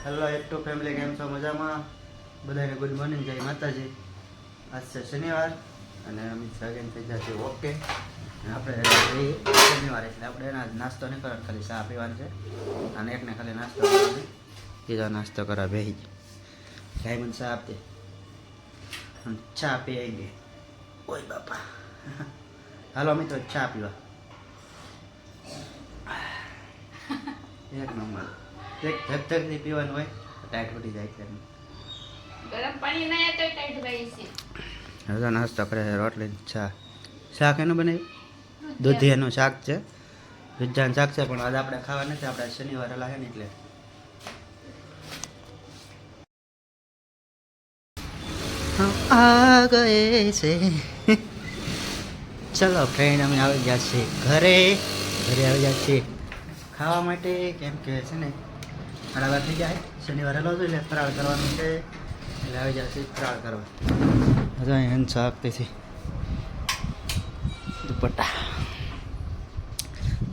Hello એકટુ family, કેમ છો? મજામાં? બધાને ગુડ મોર્નિંગ, જય માતાજી. આજ છે શનિવાર અને અમિત શાહ થઈ જશે ઓકે. આપણે શનિવાર એટલે આપણે એના નાસ્તો નહીં કરવાનો, ખાલી ચા પીવાની છે. અને એકને ખાલી નાસ્તો કરવાનો, બીજો નાસ્તો કરવા બેસી ગાય મને ચા આપતી ચા પી આવી ગઈ. ઓય બાપા, હાલો મિત્રો ચા પીવા. એક નંબર એક ધકધકથી પીવાનું હોય, ટાઈટ ઉડી જાય છે. ગરમ પાણી ના તો ટાઈટ રહી છે. હવે નાસ્તો કરે છે, રોટલી ચા. શાક એનું બનાવ્યું દૂધિયાનું શાક છે, ભીજાનું શાક છે, પણ આજે આપણે ખાવા નથી. આપણે શનિવાર લાગે ને એટલે આ ગયે છે. ચલો ફ્રેન્ડ, અમે આવી ગયા છીએ ઘરે આવી ગયા છીએ ખાવા માટે. કેમ કે છે ને ફરાળ થઈ જાય, શનિવારે લો એટલે ફરાળ કરવાનું છે, એટલે આવી જાય છે ફરાળ કરવા. હજુ અહીં હંસો આપતી દુપટ્ટા.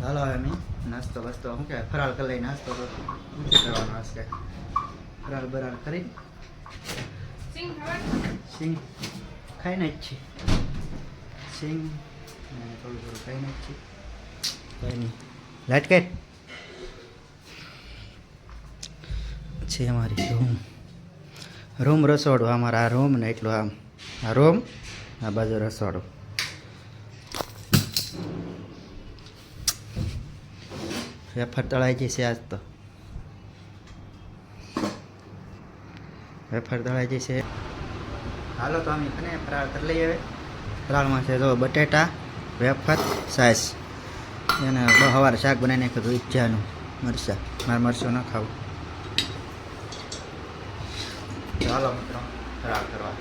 ચાલો હવે અમે નાસ્તો બસ્તો શું કહેવાય ફરાળ કરી લઈ. નાસ્તો તો નથી કરવાનો હશે, ફરાળ બરાળ કરી સિંગ ખાઈને જ છીએ. સિંગ થોડું થોડું ખાઈને જ છીએ. કંઈ નહીં. લાઈટ કેટ છે અમારી રૂમ રસોડું. અમારા આ રૂમ ને એટલું આમ આ રૂમ, આ બાજુ રસોડું. વેફર તળાઈ જશે આજ તો, વેફર તળાઈ જશે. હાલો તો અમે અને ફરાળ કરી લઈએ. હવે ફરાળમાં છે જો બટેટા, વેફર, સાસ. એને સવારે શાક બનાવી નાખ્યું ઈચ્છાનું મરચાં. મારે મરચું ન ખાવું. ચાલો મિત્રો ફરાળ કરવા.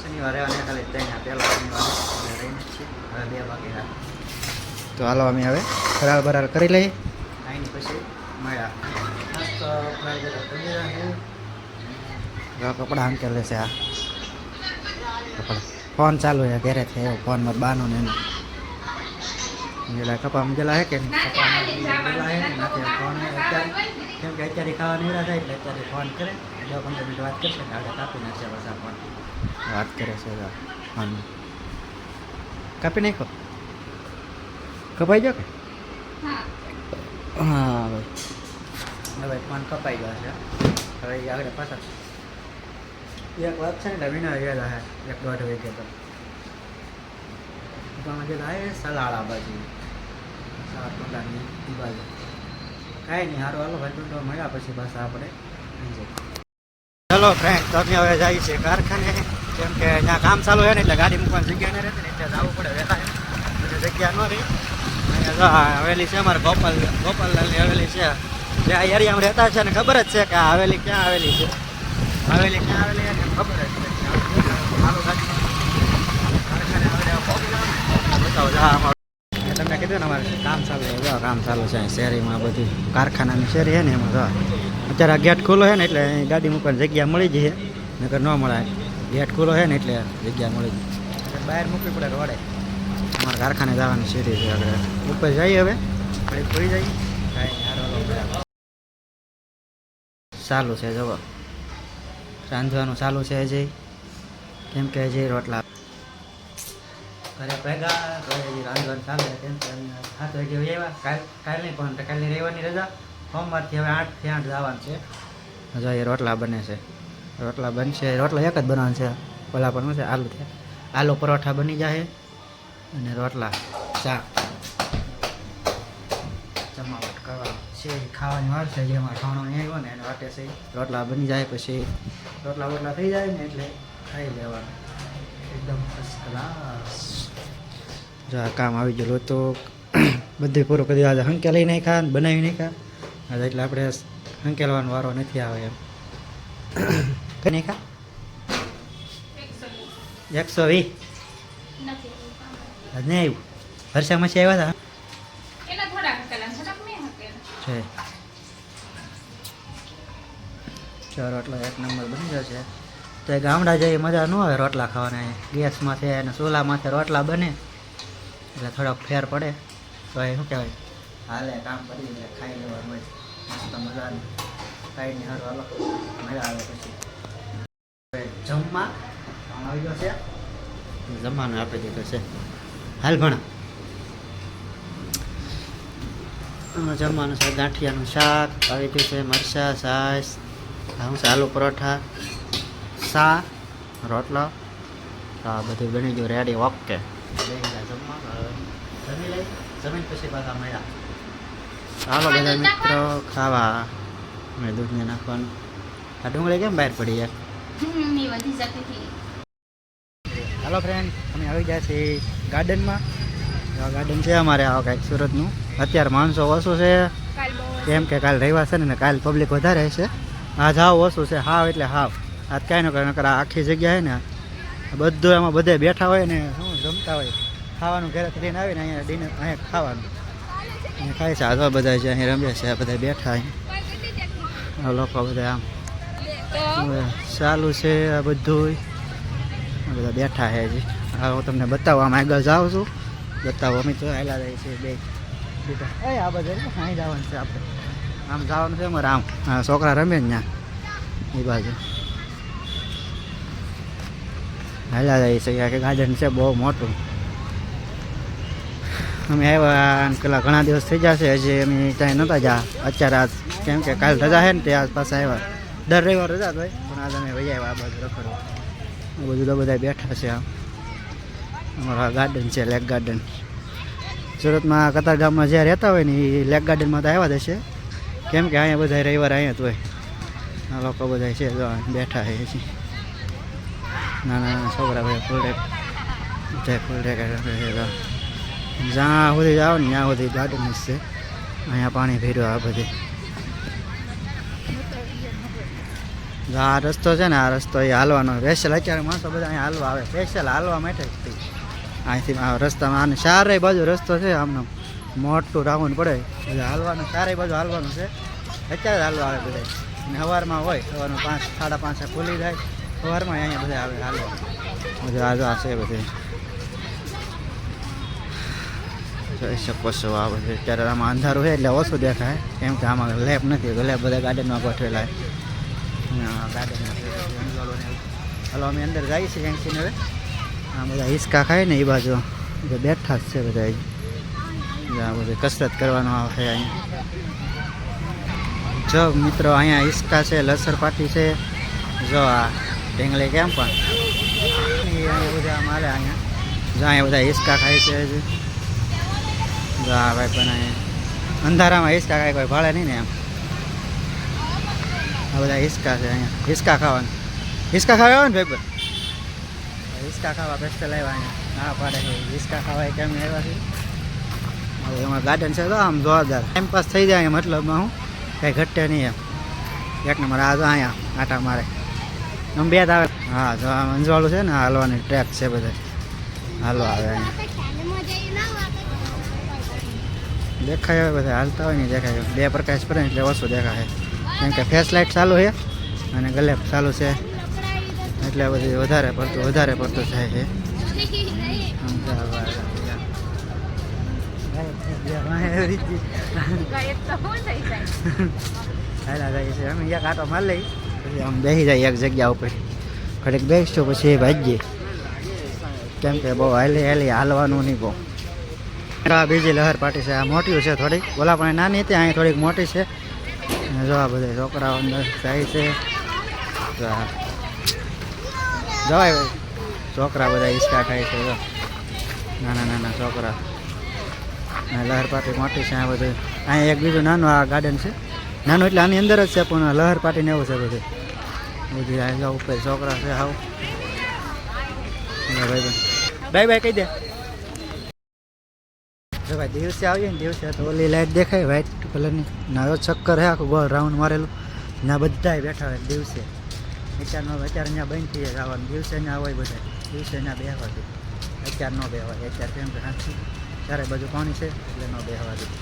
શનિવારે અને ખાલી ત્યાં પહેલાં શનિવારે રહીને જ છીએ. હવે 2 વાગે તો હાલો અમે હવે ફરાળ બરાળ કરી લઈએ. આવીને પછી મળ્યા નાસ્તો ફરાળ બરાળ કરી રહ્યા. કપડાં આમ કરી લેશે. આ કપડાં ફોન ચાલુ છે ઘરે છે, એવો ફોનમાં બાનો ને જેલા કપા મજેલા હે કે કપા હે નાખે ફોન. અત્યારે કેમ કે અત્યારે ખાવા નીવડા થાય એટલે અત્યારે ફોન કરે, 10-15 મિનિટ વાત કરશે ને આગળ કાપી નાખશે. પાછા ફોન વાત કરે છે ફોન કાપી નાખો. કપાઈ ગયો કે? હા ભાઈ, હવે ફોન કપાઈ ગયો છે. હવે આગળ પાછા એક વાત છે ને વિના ગયેલા હે 1-1.5 વાગે તો ગયેલા હે સલાળા બાજુ, સારકોટલાની એ બાજુ. કાંઈ નહીં, સારું હાલો ભાઈ તો મળ્યા પછી પાછા આપણે. ચલો ફ્રેન્ડ, તો અમે હવે જઈએ છીએ કારખાને. કેમ કે ત્યાં કામ ચાલુ હોય ને એટલે ગાડી મૂકવાની જગ્યા ન રહેતી ને એટલે જવું પડે વહેલા. એટલે જગ્યા ન રહી. અહીંયા હવેલી છે અમારે ગોપાલલાલની હવેલી છે, જે આ એરિયામાં રહેતા છે ને ખબર જ છે કે આ હવેલી ક્યાં આવેલી છે. હવેલી ક્યાં આવેલી એને ખબર જ છે. બતાવો તમને કીધું ને અમારે કામ ચાલુ છે. કામ ચાલુ છે શેરીમાં, બધી કારખાનાની શેરી છે ને એમાં. જો અત્યારે ગેટ ખુલ્લો છે ને એટલે ગાડી મૂકવાની જગ્યા મળી જઈએ, નકર ન મળે. ગેટ ખુલ્લો છે ને એટલે જગ્યા મળી જાય. બહાર મૂકવી પડે રોડે. અમારે કારખાને જવાની શેરી છે. આગળ ઉપર જઈએ હવે ઘડી ખોઈ જઈએ. ચાલુ છે જવો રાંધવાનું ચાલુ છે હજી. કેમ કે હજી રોટલા ઘરે ભેગા ઘરે હજી રાંધવાનું ચાલે. કેમ કે 7 વાગે આવ્યા. કાલની પણ કાલની રહેવાની રજા. સોમવારથી હવે 8 થી 8 જવાનું છે. હજુ એ રોટલા બને છે. રોટલા બનશે. રોટલા એક જ બનાવવાનું છે. પેલા પણ છે આલુ પરોઠા બની જાય અને રોટલા શાક જમાવટ કરવા છે. ખાવાની વાર છે. જેમાં ઠાણો નહીં આવ્યો ને એને વાટે છે. રોટલા બની જાય પછી રોટલા થઈ જાય ને એટલે ખાઈ લેવાનું એકદમ ફર્સ્ટ ક્લાસ. જો આ કામ આવી ગયેલું તો બધું પૂરું કરી. આજે હંકેલી નહીં ખા બનાવી નહીં ખા આજે, એટલે આપણે હંકેલવાનો વારો નથી આવે એમ. કઈ નહીં ખા 120 નહીં આવ્યું. વર્ષા મસી આવ્યા હતા છે. રોટલો 1 નંબર બની જશે. તો ગામડા જઈએ મજા ન આવે રોટલા ખાવાના. ગેસમાંથી અને ચૂલામાંથી રોટલા બને એટલે થોડોક ફેર પડે. તો એ શું કહેવાય હાલે કામ કરી ખાઈ લેવાનું હોય મસ્ત મજાનું. કાંઈ નહીં સારું હાલો મજા આવે પછી હવે જમવા આવી ગયો છે જમવાનું આપી દીધું છે હાલ ભણા જમવાનું છે ગાંઠિયાનું શાક આવી ગયું છે મરચાં છાશ હું છે આલુ પરોઠા સા રોટલો તો આ બધું બની ગયું રેડી ઓકે જમવા જમી લઈ જમીન પછી પાછા મળ્યા ચાલો બધા મિત્રો ખાવા મેં દૂધને નાખવાનું આ ડુંગળી કેમ બહાર પડી યાર ઈ વધી જતી હતી. હાલો ફ્રેન્ડ અમે આવી ગયા છીએ ગાર્ડનમાં ગાર્ડન છે અમારે આવો કાંઈક સુરતનું અત્યારે માણસો ઓછું છે કાલ બહુ કેમ કે કાલ રવિવાર છે ને કાલ પબ્લિક વધારે છે આજ હાવ ઓછું છે હાવ એટલે હાવ આજ કાંઈ ન કરે નકર આ આખી જગ્યા છે ને બધું એમાં બધે બેઠા હોય ને શું જમતા હોય ખાવાનું ઘરેથી લઈને આવીને અહીંયા ડિનર અહીંયા ખાવાનું અહીંયા ખાય છે આ બધા છે અહીં રમે છે બધા બેઠા અહીં લોકો બધા આમ ચાલુ છે આ બધું બધા બેઠા છે હજી હા હું તમને બતાવવા આમ આગળ જાઉં છું બતાવો અમે તો આવેલા જાય છે બે એ આ બધા અહીં જવાનું છે આપણે આમ જવાનું છે અમારે આમ હા છોકરા રમે ને ત્યાં એ બાજુ હાલ્યા જાય છે કે ગાર્ડન છે બહુ મોટું અમે આવ્યા પેલા ઘણા દિવસ થઈ જશે હજી અમે ત્યાં નહોતા જા અત્યારે આજ કેમ કે કાલ રજા છે ને તે આજ પાસે આવ્યા દર રવિવાર રજા જ હોય પણ આજ અમે વહી આવ્યા આ બાજુ રખડવા આ બધું તો બધા બેઠા છે આમ અમારા ગાર્ડન છે લેક ગાર્ડન સુરતમાં કતારગામમાં જ્યાં રહેતા હોય ને એ લેક ગાર્ડનમાં તો આવ્યા જ હશે કેમ કે અહીંયા બધા રવિવાર અહીંયા જ હોય આ લોકો બધા છે જો બેઠા છે હજી નાના નાના છોકરા ભાઈ ફૂલ ડેક જ્યાં સુધી જાઓ ને ત્યાં સુધી ગાર્ડન જ છે અહીંયા પાણી ભર્યું આ બધી આ રસ્તો છે ને આ રસ્તો એ હાલવાનો સ્પેશિયલ અત્યારે માણસો બધા અહીંયા હાલવા આવે સ્પેશિયલ હાલવા માટે જ અહીંથી આ રસ્તામાં આને ચારેય બાજુ રસ્તો છે આમનો મોટું રાઉન્ડ પડે બધા હાલવાનું ચારેય બાજુ હાલવાનું છે અત્યારે હાલવા આવે બધા અને સવારમાં હોય સવારમાં 5 5:30 ખુલી જાય સવારમાં અહીંયા બધા આવે હાલવા બધા આ છે બધે જોઈ શકો છો આ બધે અત્યારે આમાં અંધારું છે એટલે ઓછું દેખાય કેમ કે આમાં લેપ નથી લેપ બધા ગાર્ડનમાં ગોઠવેલા ગાર્ડનમાં હાલો અમે અંદર જઈએ છીએ એન્સીને હવે આ બધા હિંચકા ખાય ને એ બાજુ બધા બેઠા જ છે બધા આ બધું કસરત કરવાનું આવે અહીંયા જો મિત્રો અહીંયા હિંચકા છે લસર પાટી છે જો આ ઢીંગલી કેમ પણ અહીંયા બધા આમ હાલે અહીંયા જો અહીંયા બધા હિંચકા ખાય છે હજી જો આ ભાઈ પણ અહીંયા અંધારામાં હિંચકા ખાય કોઈ ભાળે નહીં ને એમ આ બધા હિંચકા છે અહીંયા હિંચકા ખાવાનું હિંચકા ખાવા આવે ને ભાઈ હિંચકા ખાવા પેસ્ટલ આવ્યા અહીંયા ના પાડે છે હિંચકા ખાવા કેમ આવ્યા છે હવે એમાં ગાર્ડન છે તો આમ જોરદાર ટાઈમ પાસ થઈ જાય મતલબમાં હું કંઈ ઘટે નહીં એમ એક નંબર આ જો અહીંયા આટા મારે આમ બે આવે હા જો આમ અંજવાળું છે ને હાલવાની ટ્રેક છે બધા હાલો આવે અહીંયા દેખાય હવે બધા હાલતા હોય ને દેખાય બે પ્રકાશ પડે એટલે ઓછું દેખાય કેમ કે ફેસ લાઇટ ચાલુ છે અને ગલેપ ચાલુ છે એટલે બધી વધારે પડતું થાય છે હાલા જાય છે અમે એક આટો માર લઈ પછી આમ બેસી જાય એક જગ્યા ઉપર ઘડીક બેસશું પછી ભાગીએ કેમ કે બહુ હાલવાનું નહીં બહુ આ બીજી લહેર પાટી છે આ મોટી છે થોડીક ઓલા પણ નાની હતી અહીંયા થોડીક મોટી છે જો આ બધા છોકરાઓ અંદર જાય છે જવાય છોકરા બધા હિંચકા ખાય છે નાના નાના છોકરા લહેર પાટી મોટી છે આ બધું અહીંયા એક બીજું નાનું આ ગાર્ડન છે નાનું એટલે આની અંદર જ છે પણ લહેર પાટીને એવું છે બધું આ ઉપર છોકરા છે હાવ ભાઈ બાય બાય કહી દે જો ભાઈ દિવસે આવીએ ને દિવસે તો ઓલી લાઈટ દેખાય વ્હાઈટ કલરની ના ચક્કર હે આખું ગોળ રાઉન્ડ મારેલું ના બધા બેઠા હોય દિવસે અત્યારે ત્યાં બંધ થઈ જાય આવવાનું દિવસે ત્યાં હોય બધા દિવસે ત્યાં બેહવાથી અત્યારે ન બેહવાય અત્યારે કેમ કે હાથી ચારે બાજુ પાણી છે એટલે ન બેહવાથી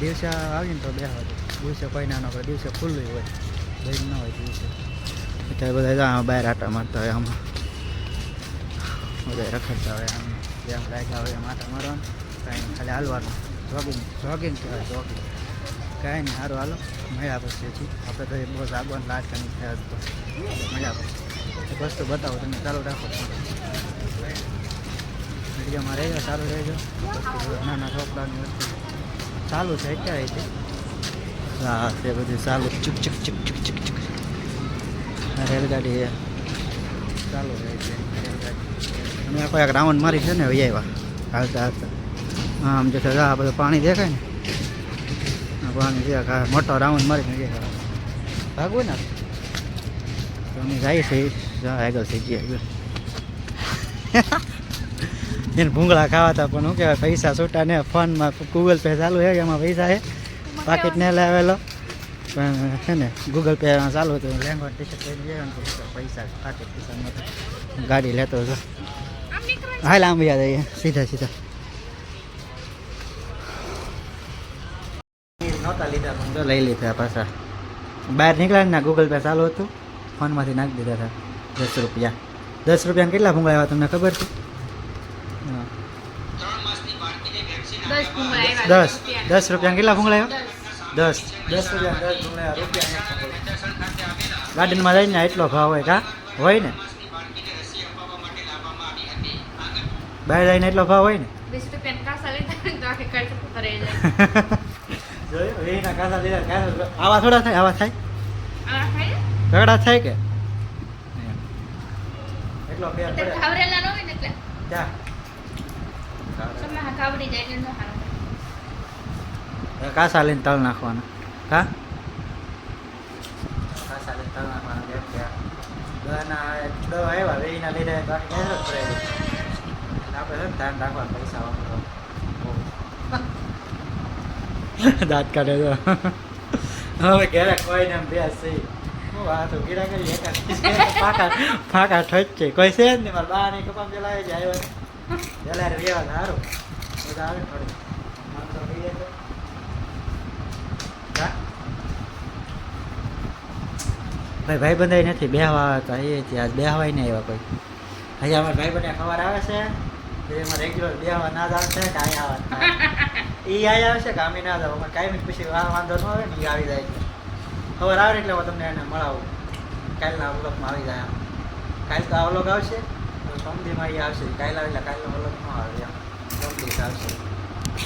દિવસે આવીએ ને તો બેહવાથી દિવસે કોઈ ના ન કરે દિવસે ખુલ્લું હોય બંધ ન હોય દિવસે અત્યારે બધા બહાર આટા મારતા હોય આમાં બધા રખડતા હોય આમ જેમ લાગ્યા હોય એમ આટા મારવાનું કાંઈ ખાલી હાલવાનું જોગિંગ કહેવાય જોગિંગ કાંઈ નહીં સારું હાલો મળ્યા પછી હજી આપણે તો બહુ આગળ લાટ કરી થયા તો મળ્યા પછી એક વસ્તુ બતાવો તમે ચાલુ રાખો વિડીયોમાં રહેજો સારું રહેજો નાના ચોપડાની વસ્તુ ચાલુ છે અત્યારે તે હા તે બધું ચાલુ ચૂક ચૂક ચૂક ચૂક ચૂક ચૂક રેલગાડી ચાલુ રહે છે રેલગાડી અમે આખો એક રાઉન્ડ મારી છે ને આવ્યા હાલતા હાલતા હા આમ જો આ બધું પાણી દેખાય ને આ પાણી દેખાય મોટો રાઉન્ડ મારીને ગયા ભાગવું ને તો અમે જાય છે આગળ થઈ ગયા એને ભૂંગળા ખાવા હતા પણ શું કહેવાય પૈસા છૂટા ને ફોનમાં ગૂગલ પે ચાલુ છે એમાં પૈસા છે પાકીટ ને લાવેલો પણ છે ને ગૂગલ પે ચાલુ હતું લેંગો ટી શર્ટ લઈને ગયા ને પૈસા પાકીટ પૈસા નહોતા ગાડી લેતો હતો હાલ આમ યાદ આવી સીધા સીધા નહોતા લીધા પણ તો લઈ લીધા પાછા બહાર નીકળ્યા ને ગૂગલ પે ચાલુ હતું ફોનમાંથી નાખી દીધા હતા 10 રૂપિયા 10 રૂપિયાને કેટલા ભૂંગળા આવ્યા તમને ખબર છે હા 10 રૂપિયા કેટલા ભૂંગળા આવ્યા 10 રૂપિયા 10 ભૂંગળા રૂપિયા ગાર્ડનમાં જઈને એટલો ભાવ હોય કા હોય ને બહાર જઈને એટલો ભાવ હોય ને 20 રૂપિયા કાસા લીધા ને તો આખે કાઢ કરે જોયું એના કાસા લીધા આવા થોડા થાય આવા થાય આ ખાય ઝઘડા થાય કે એટલો ફેર તે પડે ખાવરેલા ન હોય ને એટલે જા તમે હા ખાવડી જાય એટલે ન હારું કાસા લઈને તળ નાખવાના હા કાસા લઈને તળ નાખવાના જેમ કે દવાના દવા આવ્યા વેહીના લીધે બાકી કહેતો જ પડે આપણે છે ને ધ્યાન રાખવાનું પૈસા વાપરવા દાંત કાઢે તો હવે ઘરે કોઈને એમ બેસ છે હું આ તો ગીરા કરી એકા ફાકા ફાકા ઠોચ છે કોઈ છે જ નહીં મારા બા ને કપામ ચલાવે છે આવ્યો પેલા વ્યવહાર સારું બધા આવે થોડું માણસો કહીએ તો ભાઈ ભાઈ બંધાઈ નથી બેહવા હતા એ આજ બેહવાય નહીં આવ્યા કોઈ અહીંયા અમારા ભાઈ બંને ખબર આવે છે એમાં રેગ્યુલર બેહવા ના જ આવશે કે અહીંયા આવવા એ અહીંયા આવશે કે અમે ના જાવ અમારે કાંઈ પછી વાંધો ન આવે ને એ આવી જાય ખબર આવે એટલે હું તમને એને મળાવું કાલના વ્લોગમાં આવી જાય કાલ તો આ વ્લોગ આવશે તો સોમદીમાં એ આવશે કાલ આવે એટલે કાલનો વ્લોગ ન આવે એમ સોમદી આવશે